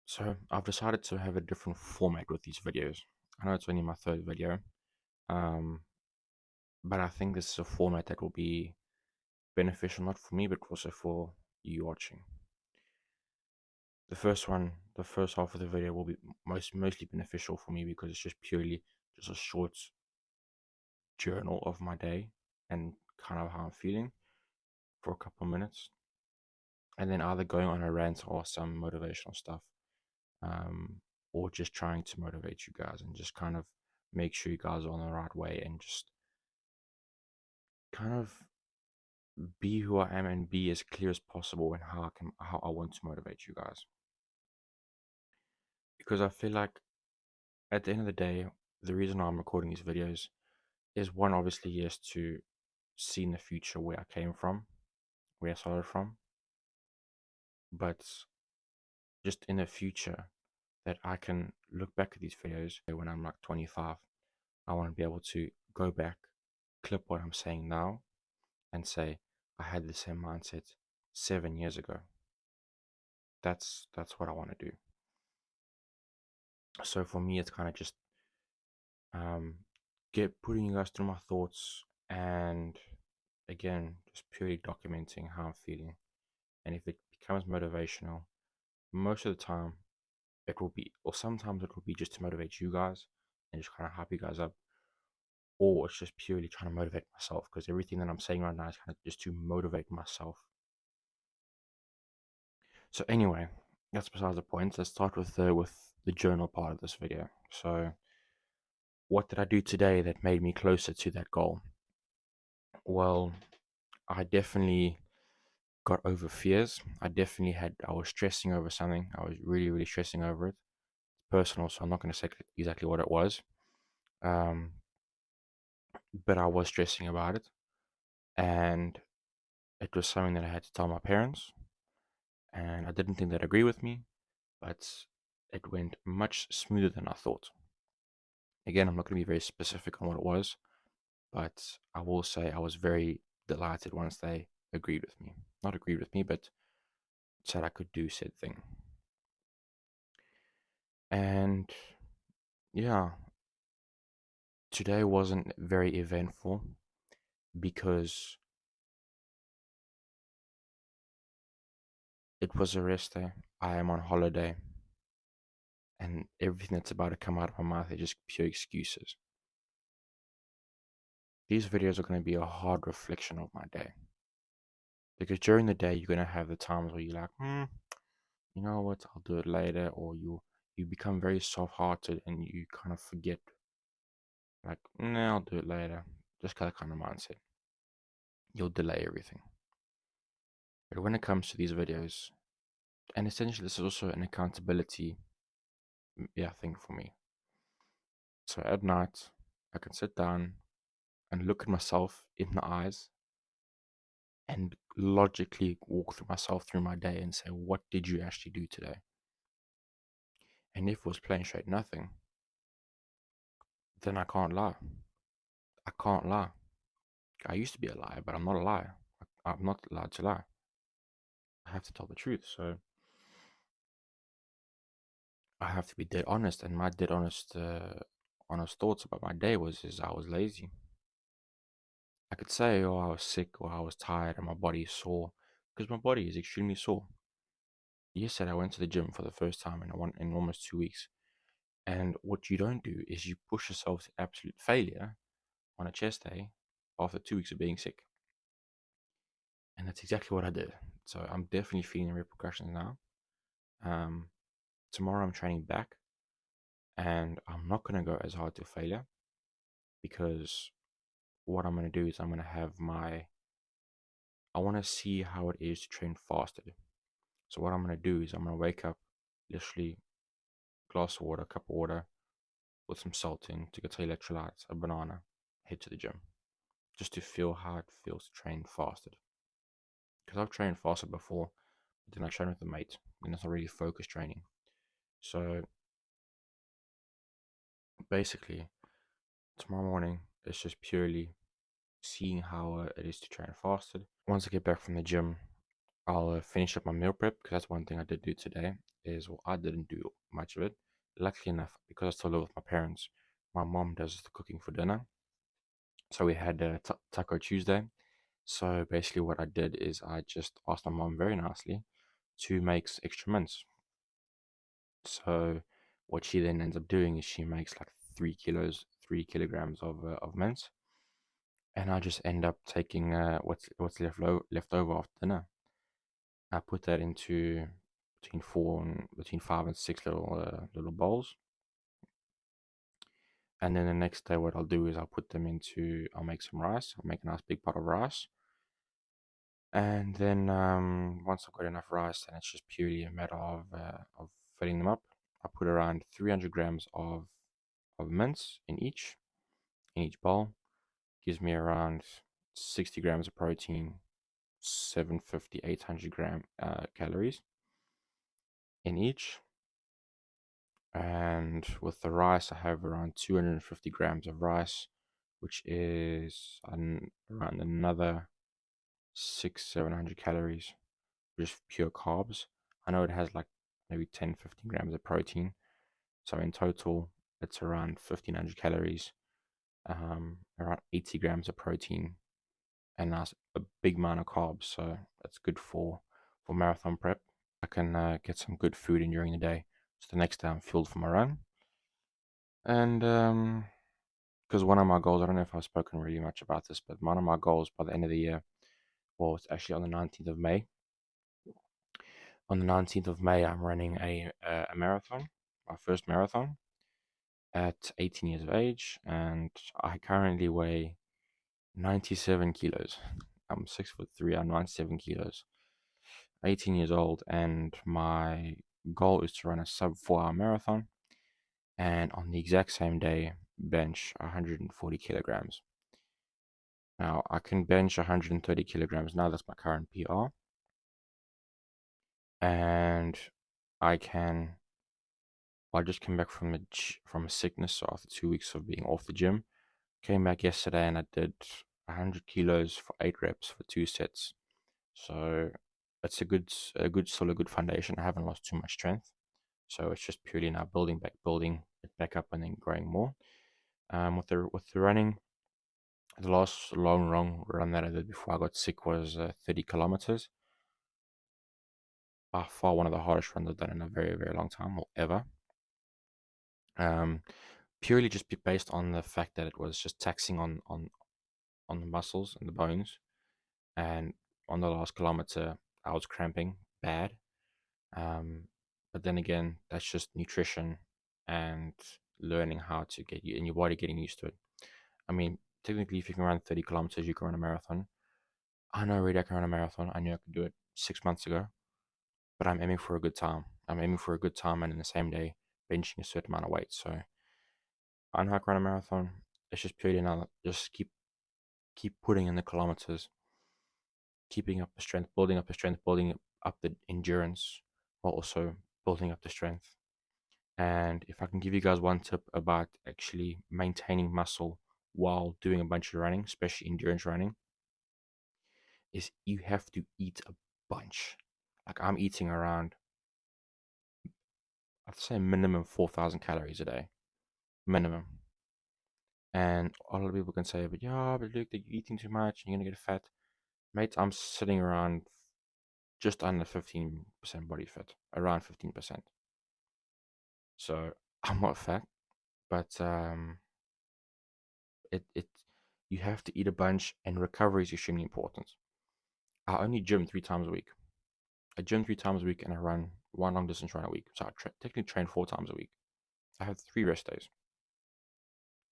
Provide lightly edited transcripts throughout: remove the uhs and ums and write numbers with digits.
So I've decided to have a different format with these videos. I know it's only my third video, um, but I think this is a format that will be beneficial not for me, but also for you watching. The first half of the video will be mostly beneficial for me because it's just purely just a short journal of my day and kind of how I'm feeling for a couple of minutes, and then either going on a rant or some motivational stuff. um, or just trying to motivate you guys and just kind of make sure you guys are on the right way and just kind of be who I am and be as clear as possible in how I want to motivate you guys. Because I feel like at the end of the day, the reason I'm recording these videos is one, obviously, yes, to see in the future where I came from, where I started from, but just in the future that I can look back at these videos when I'm like 25. I want to be able to go back, clip what I'm saying now, and say I had the same mindset 7 years ago. That's what I want to do. So for me, it's kind of just um, get putting you guys through my thoughts, and again, just purely documenting how I'm feeling. And if it becomes motivational, most of the time it will be, or sometimes it will be just to motivate you guys and just kind of hype you guys up, or it's just purely trying to motivate myself because everything that I'm saying right now is kind of just to motivate myself. So anyway, that's besides the point. Let's start with the journal part of this video. So, what did I do today that made me closer to that goal? Well, I definitely got over fears. I was stressing over something. I was really, really stressing over it. It's personal, so I'm not going to say exactly what it was. Um, but I was stressing about it, and it was something that I had to tell my parents, and I didn't think they'd agree with me, but it went much smoother than I thought. Again, I'm not going to be very specific on what it was, but I will say I was very delighted once they agreed with me. Not agreed with me, but said I could do said thing. And yeah, today wasn't very eventful because it was a rest day. I am on holiday, and everything that's about to come out of my mouth is just pure excuses. These videos are going to be a hard reflection of my day. Because during the day, you're going to have the times where you're like, you know what, I'll do it later, or you become very soft-hearted and you kind of forget, like, nah, I'll do it later. Just that kind of mindset. You'll delay everything. But when it comes to these videos, and essentially this is also an accountability, thing for me. So at night, I can sit down and look at myself in the eyes and logically walk through myself through my day and say, what did you actually do today? And if it was plain straight nothing, then I can't lie. I can't lie. I used to be a liar, but I'm not a liar. I'm not allowed to lie. I have to tell the truth. So I have to be dead honest. And my dead honest thoughts about my day is I was lazy. I could say, oh, I was sick or I was tired and my body is sore because my body is extremely sore. Yesterday, I went to the gym for the first time in almost 2 weeks. And what you don't do is you push yourself to absolute failure on a chest day after 2 weeks of being sick. And that's exactly what I did. So I'm definitely feeling the repercussions now. Um, Tomorrow I'm training back, and I'm not going to go as hard to failure because what I'm going to do is I'm going to have I want to see how it is to train fasted. So what I'm going to do is I'm going to wake up, literally glass of water, cup of water with some salt in to get the electrolytes, a banana, head to the gym just to feel how it feels to train fasted. Because I've trained fasted before, but then I train with a mate, and it's not really focused training. So basically, tomorrow morning it's just purely seeing how it is to train fasted. Once I get back from the gym, I'll finish up my meal prep because that's one thing I did do today is, well, I didn't do much of it. Luckily enough, because I still live with my parents, my mom does the cooking for dinner. So we had Taco Tuesday. So basically, what I did is I just asked my mom very nicely to make extra mince. So what she then ends up doing is she makes like 3 kilograms of mince, and I just end up taking what's left over after dinner. I put that into between 5 and 6 little bowls, and then the next day what I'll do is I'll make some rice. I'll make a nice big pot of rice, and then once I've got enough rice, then it's just purely a matter of filling them up. I put around 300 grams of mince in each bowl. Gives me around 60 grams of protein, 750 800 gram calories in each. And with the rice, I have around 250 grams of rice, which is around another 700 calories, just pure carbs. I know it has like maybe 10-15 grams of protein, so in total, it's around 1500 calories, around 80 grams of protein, and that's a big amount of carbs. So that's good for marathon prep. I can get some good food in during the day, so the next day I'm fueled for my run. And because one of my goals, I don't know if I've spoken really much about this, but one of my goals by the end of the year, well, it's actually on the 19th of May. On the 19th of May, I'm running a marathon, my first marathon at 18 years of age, and I currently weigh 97 kilos. I'm 6'3", I'm 97 kilos, 18 years old, and my goal is to run a sub 4 hour marathon, and on the exact same day, bench 140 kilograms. Now, I can bench 130 kilograms now, that's my current PR, and I can. I just came back from a sickness, so after 2 weeks of being off the gym, came back yesterday and I did 100 kilos for 8 reps for 2 sets. So it's still a good foundation. I haven't lost too much strength, so it's just purely now building it back up, and then growing more. With the running, the last long run that I did before I got sick was 30 kilometers. By far one of the hardest runs I've done in a very very long time, or ever. Um, Purely just based on the fact that it was just taxing on the muscles and the bones. And on the last kilometer, I was cramping bad. Um, but then again, that's just nutrition and learning how to get you and your body getting used to it. I mean, technically, if you can run 30 kilometers, you can run a marathon. I know already I can run a marathon. I knew I could do it 6 months ago, but I'm aiming for a good time. I'm aiming for a good time, and in the same day, benching a certain amount of weight. So I know I can run a marathon. It's just purely now just keep putting in the kilometers, keeping up the strength, building up the endurance, while also building up the strength. And if I can give you guys one tip about actually maintaining muscle while doing a bunch of running, especially endurance running, is you have to eat a bunch. Like I'm eating around, I'd say minimum 4,000 calories a day, minimum. And a lot of people can say, but yeah, but look, you're eating too much and you're gonna get fat. Mate, I'm sitting around just under 15% body fat, around 15%. So I'm not fat, but it you have to eat a bunch, and recovery is extremely important. I only gym 3 times a week. I gym 3 times a week, and I run one long distance run a week. So I technically train 4 times a week. I have 3 rest days.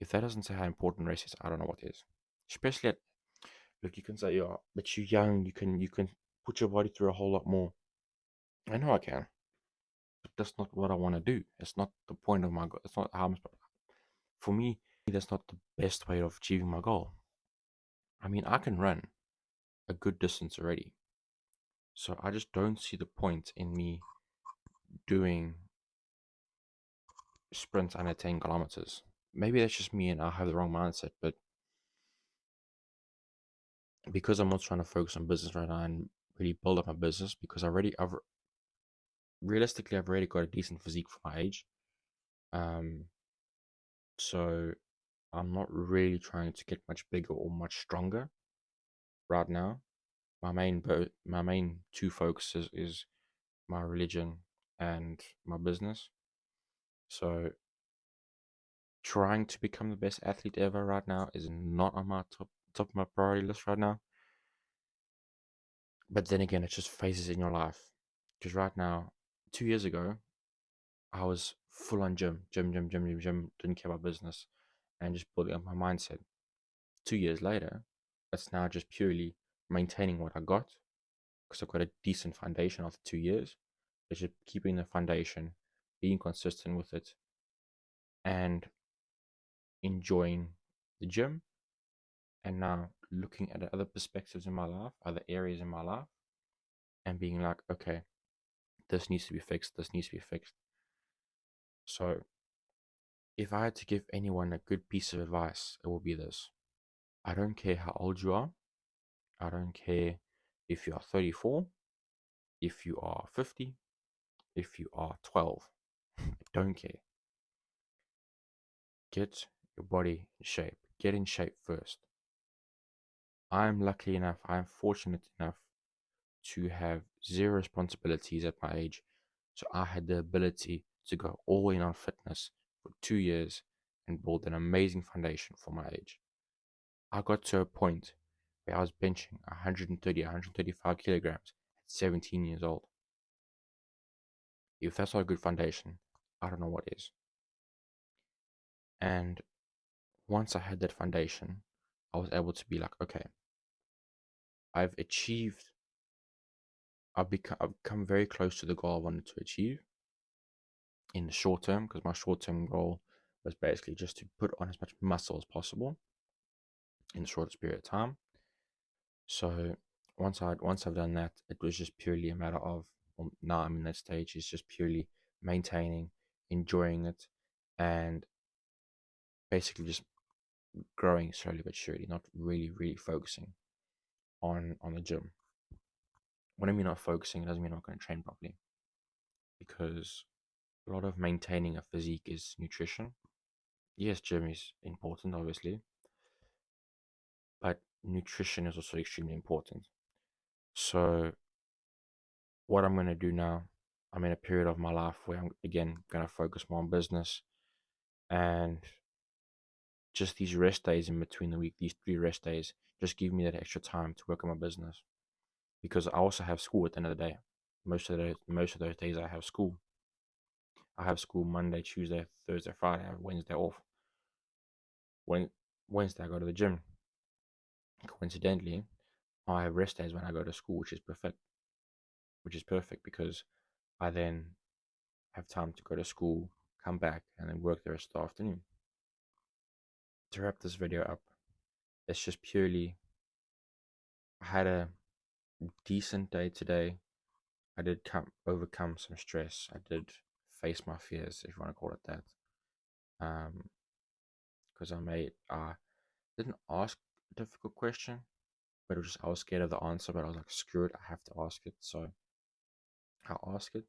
If that doesn't say how important rest is, I don't know what is. Especially at, look, you can say, yeah, but you're young. You can put your body through a whole lot more. I know I can, but that's not what I want to do. It's not the point of my goal. It's not how I'm. For me, that's not the best way of achieving my goal. I mean, I can run a good distance already. So I just don't see the point in me doing sprints under 10 kilometers. Maybe that's just me and I have the wrong mindset, but because I'm not trying to focus on business right now and really build up my business, because I've realistically, I've already got a decent physique for my age. Um, so I'm not really trying to get much bigger or much stronger right now. My main two focuses is my religion and my business. So trying to become the best athlete ever right now is not on my top of my priority list right now. But then again, it's just phases in your life. Because right now, 2 years ago, I was full on gym, didn't care about business, and just building up my mindset. 2 years later, it's now just purely maintaining what I got because I've got a decent foundation after 2 years. It's just keeping the foundation, being consistent with it, and enjoying the gym. And now looking at other perspectives in my life, other areas in my life, and being like, okay, this needs to be fixed, this needs to be fixed. So if I had to give anyone a good piece of advice, it will be this. I don't care how old you are. I don't care if you are 34, if you are 50, if you are 12. I don't care. Get your body in shape. Get in shape first. I'm lucky enough, I'm fortunate enough to have zero responsibilities at my age. So I had the ability to go all in on fitness for 2 years and build an amazing foundation for my age. I got to a point where I was benching 130, 135 kilograms at 17 years old. If that's not a good foundation, I don't know what is. And once I had that foundation, I was able to be like, okay, I've achieved, I've come very close to the goal I wanted to achieve in the short term, because my short term goal was basically just to put on as much muscle as possible in the shortest period of time. So once I've done that, it was just purely a matter of, well, now I'm in that stage. It's just purely maintaining, enjoying it, and basically just growing slowly but surely. Not really focusing on the gym. When I mean not focusing, it doesn't mean I'm not going to train properly, because a lot of maintaining a physique is nutrition. Yes, gym is important, obviously, but nutrition is also extremely important. So what I'm going to do now, I'm in a period of my life where I'm again going to focus more on business, and just these rest days in between the week, these 3 rest days, just give me that extra time to work on my business, because I also have school at the end of the day. Most of those days I have school. I have school Monday, Tuesday, Thursday, Friday. I have Wednesday off. When Wednesday I go to the gym. Coincidentally, I have rest days when I go to school, which is perfect. Which is perfect because I then have time to go to school, come back, and then work the rest of the afternoon. To wrap this video up, it's just purely, I had a decent day today. I did overcome some stress. I did face my fears, if you want to call it that. Because I didn't ask a difficult question, but I was scared of the answer. But I was like, screw it, I have to ask it. So I asked it.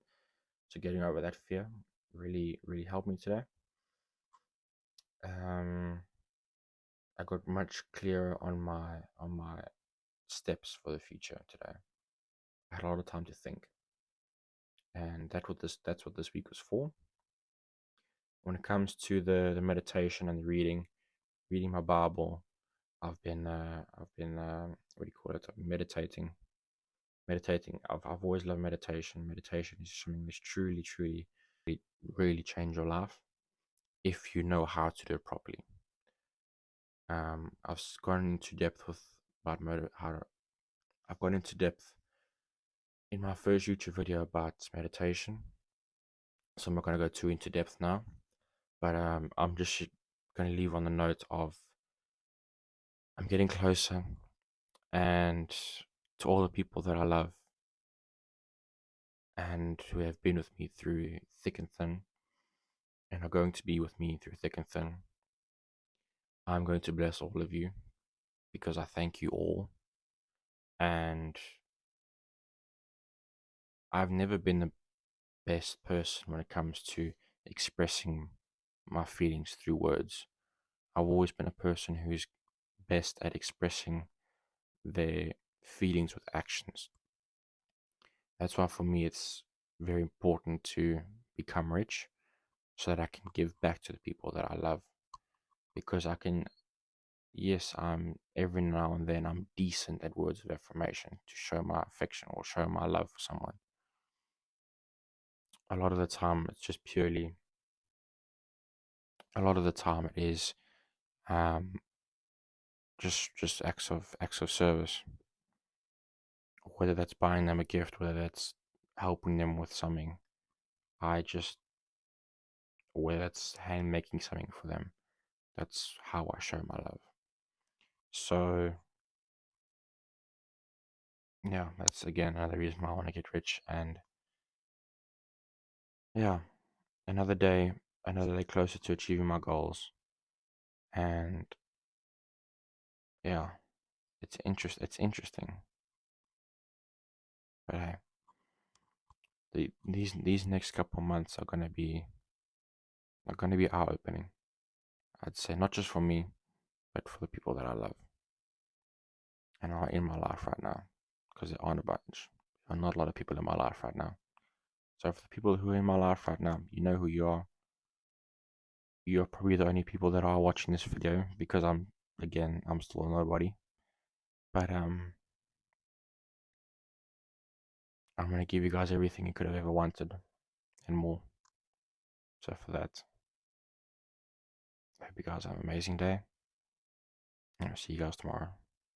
So getting over that fear really helped me today. I got much clearer on my steps for the future today. I had a lot of time to think, and that's what this week was for. When it comes to the meditation and the reading my Bible, I've been what do you call it? Meditating. I've always loved meditation. Meditation is something that's truly really change your life if you know how to do it properly. I've gone into depth with about I've gone into depth in my first YouTube video about meditation, so I'm not going to go too into depth now. But I'm just going to leave on the note of I'm getting closer, and to all the people that I love and who have been with me through thick and thin, and are going to be with me through thick and thin, I'm going to bless all of you because I thank you all. And I've never been best person when it comes to expressing my feelings through words. I've always been a person who's best at expressing their feelings with actions. That's why for me it's very important to become rich so that I can give back to the people that I love. Because I can, yes, I'm every now and then I'm decent at words of affirmation to show my affection or show my love for someone. A lot of the time it's just purely, a lot of the time it is um, just acts of service, whether that's buying them a gift, whether that's helping them with something. I just, whether that's hand making something for them. That's how I show my love. So yeah, that's again another reason why I want to get rich. And yeah, another day closer to achieving my goals. And yeah, it's interesting. But hey, these next couple months are gonna be eye opening. I'd say not just for me, but for the people that I love and are in my life right now, because there aren't a bunch. There are not a lot of people in my life right now. So for the people who are in my life right now, you know who you are. You're probably the only people that are watching this video because I'm still a nobody. But I'm gonna give you guys everything you could have ever wanted and more. So for that, I hope you guys have an amazing day. And I'll see you guys tomorrow.